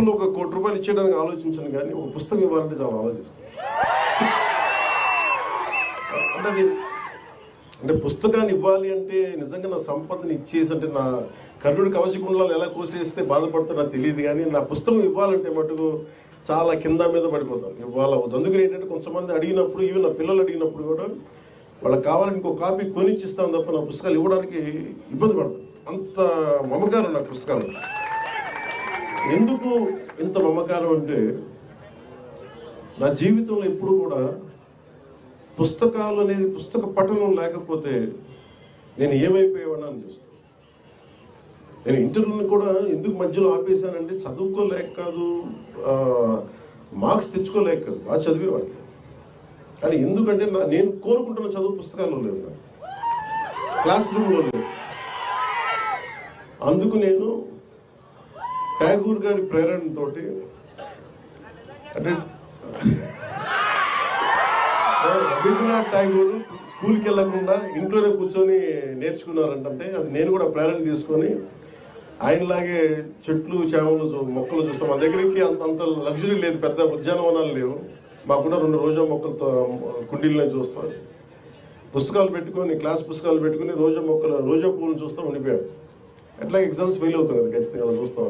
డబ్బులు ఒక ₹1 ఇచ్చేయడానికి ఆలోచించను, కానీ ఒక పుస్తకం ఇవ్వాలంటే చాలా ఆలోచిస్తాను. అంటే పుస్తకాన్ని ఇవ్వాలి అంటే నిజంగా నా సంపదను ఇచ్చేసి, అంటే నా కర్ణుడి కవచకుండలాలు ఎలా కోసేస్తే బాధపడుతుందో నాకు తెలియదు, కానీ నా పుస్తకం ఇవ్వాలంటే మటుకు చాలా కింద మీద పడిపోతాను. ఇవ్వాలి అందుకని ఏంటంటే కొంతమంది అడిగినప్పుడు, ఈవెన్ నా పిల్లలు అడిగినప్పుడు కూడా వాళ్ళకి కావాలని ఇంకో కాపీ కొనిచ్చిస్తాను తప్ప నా పుస్తకాలు ఇవ్వడానికి ఇబ్బంది పడతాను. అంత మమకారం నా పుస్తకాలు. ఎందుకు ఇంత మమకారం అంటే, నా జీవితంలో ఎప్పుడు కూడా పుస్తకాలు అనేది, పుస్తక పఠనం లేకపోతే నేను ఏమైపోయేవాడిని అనిపిస్తాను. నేను ఇంటర్వ్యూని కూడా ఎందుకు మధ్యలో ఆపేశానంటే చదువుకోలేక కాదు, మార్క్స్ తెచ్చుకోలేక కాదు, బాగా చదివేవాడిని. కానీ ఎందుకంటే నేను కోరుకుంటున్న చదువు పుస్తకాల్లో లేదు, క్లాస్ రూమ్లో లేదు. అందుకు నేను ట్యాగూర్ గారి ప్రేరణతో, అంటే రవీంద్రనాథ్ ఠాగూర్ స్కూల్కి వెళ్ళకుండా ఇంట్లోనే కూర్చొని నేర్చుకున్నారంటే అది నేను కూడా ప్రేరణ తీసుకొని ఆయనలాగే చెట్లు చేమలు మొక్కలు చూస్తాం. మా దగ్గరికి అంత లగ్జరీ లేదు, పెద్ద ఉద్యానవనాలు లేవు. మాకు కూడా 2 రోజా మొక్కలతో కుండీలనే చూస్తాం. పుస్తకాలు పెట్టుకొని, క్లాస్ పుస్తకాలు పెట్టుకుని రోజా పువ్వులను చూస్తూ ఉండిపోయాడు. ఎట్లా ఎగ్జామ్స్ ఫెయిల్ అవుతాం కదా ఖచ్చితంగా, చూస్తాం.